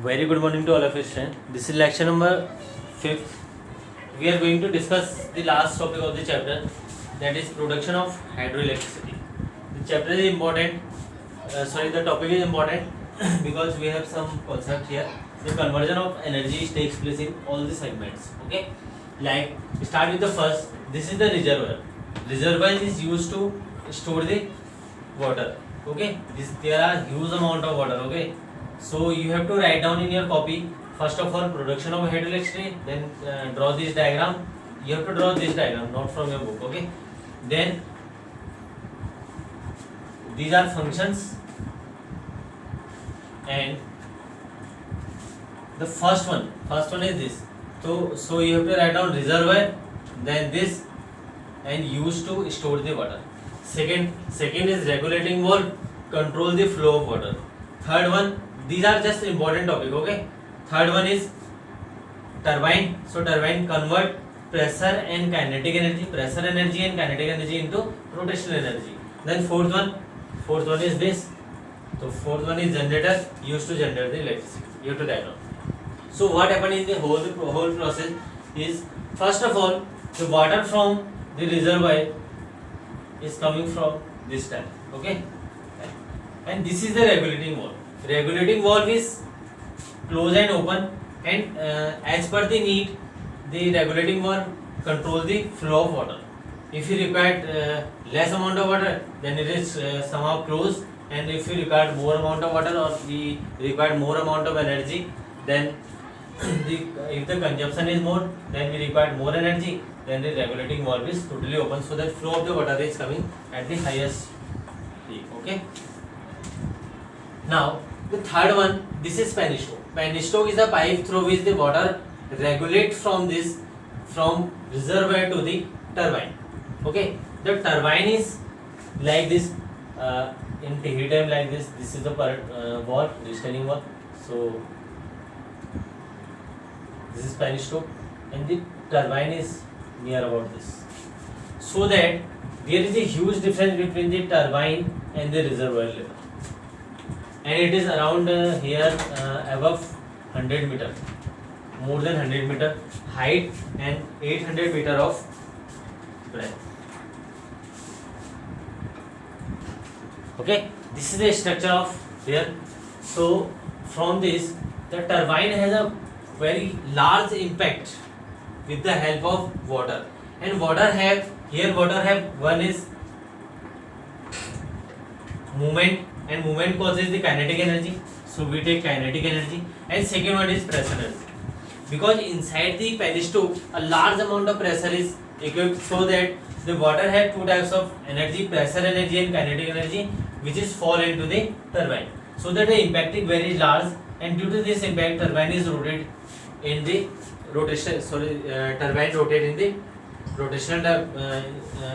Very good morning to all of you students. This is lecture number 5th. We are going to discuss the last topic of the chapter, that is production of hydroelectricity. The chapter is important, the topic is important because we have some concept here. The conversion of energy takes place in all the segments. Okay, like start with the first. This is the reservoir. Reservoir is used to store the water. Okay, there are huge amount of water. Okay, so you have to write down in your copy. First of all, production of hydroelectricity. Then draw this diagram. You have to draw this diagram, not from your book. Okay. Then these are functions, and the first one is this. So you have to write down reservoir, then this, and used to store the water. Second is regulating valve, control the flow of water. Third one, these are just important topic. Okay. Third one is turbine. So turbine convert pressure and kinetic energy, into rotational energy. Then fourth one is this. So fourth one is generator, used to generate the electricity. You have to write down. So what happened in the whole process is, first of all, the water from the reservoir is coming from this tank. Okay, and this is the regulating valve. Regulating valve is close and open, and as per the need, the regulating valve control the flow of water. If you require less amount of water, then it is somehow closed, and if you require more amount of water or we require more amount of energy, then if the consumption is more, then we require more energy, then the regulating valve is totally open, so that flow of the water is coming at the highest peak. Okay. Now the third one, this is penstoke. Penstoke is a pipe through which the water regulate from reservoir to the turbine. Okay, the turbine is like this, in heat time like this. This is the valve, restraining valve. So this is penstoke, and the turbine is near about this. So that there is a huge difference between the turbine and the reservoir level, and it is around here above 100 meter, more than 100 meter height, and 800 meter of breadth. Okay, this is the structure of here. So from this, the turbine has a very large impact with the help of water, and water have one is movement, and movement causes the kinetic energy, so we take kinetic energy. And second one is pressure energy, because inside the penstoke a large amount of pressure is equipped, so that the water have two types of energy, pressure energy and kinetic energy, which is fall into the turbine, so that the impact is very large, and due to this impact turbine is rotated in the turbine rotate in the rotational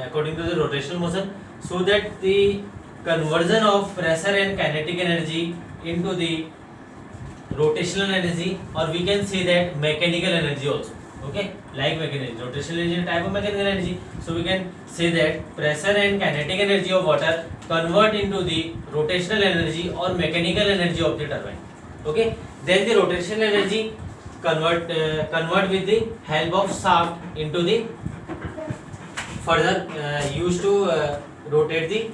according to the rotational motion, so that the conversion of pressure and kinetic energy into the rotational energy, or we can say that mechanical energy also. Okay, like mechanical rotational energy, type of mechanical energy, so we can say that pressure and kinetic energy of water convert into the rotational energy or mechanical energy of the turbine. Okay, then the rotational energy convert with the help of shaft into the further used to rotate the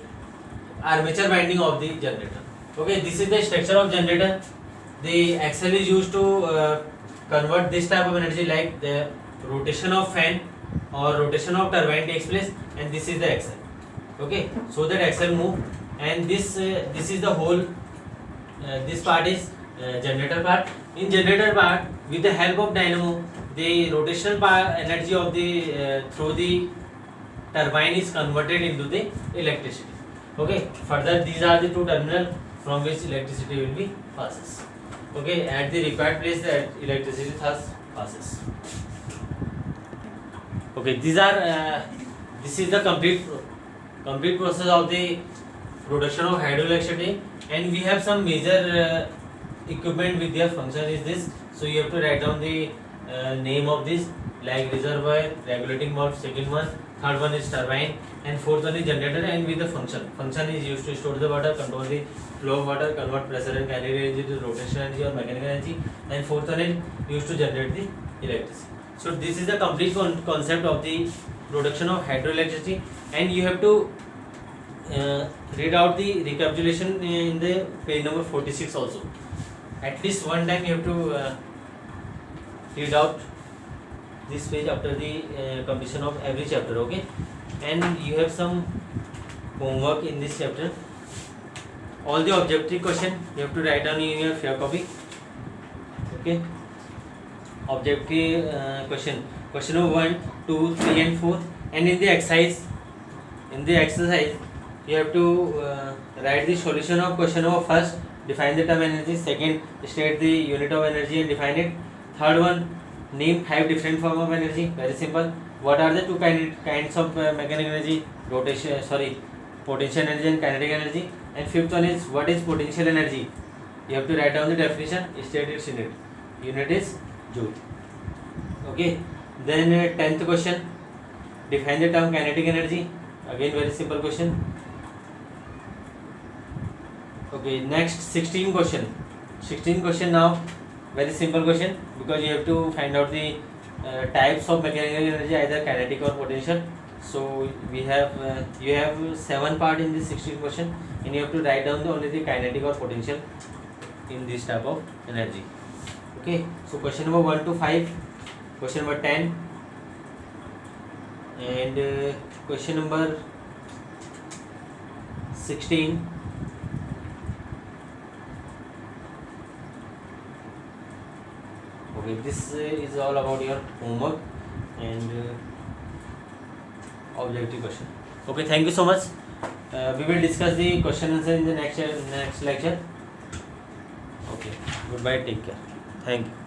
armature winding of the generator. Okay, this is the structure of generator. The axle is used to convert this type of energy, like the rotation of fan or rotation of turbine takes place, and this is the axle. Okay, so that axle move, and this is the whole this part is generator part. In generator part, with the help of dynamo, the rotational energy of the through the turbine is converted into the electricity. Okay, further these are the two terminals from which electricity will be passes. Okay, at the required place the electricity thus passes. Okay, this is the complete process of the production of hydroelectricity, and we have some major equipment with their function is this. So you have to write down the name of this, like reservoir, regulating valve, second one, third one is turbine, and fourth one is generator, and with the function is used to store the water, control the flow of water, convert pressure and kinetic energy to rotational energy or mechanical energy, and fourth one is used to generate the electricity. So this is the complete concept of the production of hydroelectricity, and you have to read out the recapitulation in the page number 46 also. At least one time you have to read out this page after the completion of every chapter, okay? And you have some homework in this chapter. All the objective question you have to write down in your fair copy, okay? Objective question number 1, 2, 3 and 4, and in the exercise you have to write the solution of question number first, define the term energy. Second, state the unit of energy and define it. Third one, name 5 different form of energy. Very simple. What are the two kinds of mechanical energy? Potential energy and kinetic energy. And fifth one is, what is potential energy? You have to write down the definition, state its unit. Unit is joule. Okay. Then 10th question, define the term kinetic energy. Again very simple question. Okay, next 16 question now. Very simple question, because you have to find out the types of mechanical energy, either kinetic or potential. So we have you have 7 part in this 16 question, and you have to write down only the kinetic or potential in this type of energy. Okay, so question number 1 to 5, question number 10, and question number 16. Okay, this is all about your homework and objective question. Okay, thank you so much. We will discuss the question answer in the next lecture. Okay, goodbye, take care. Thank you.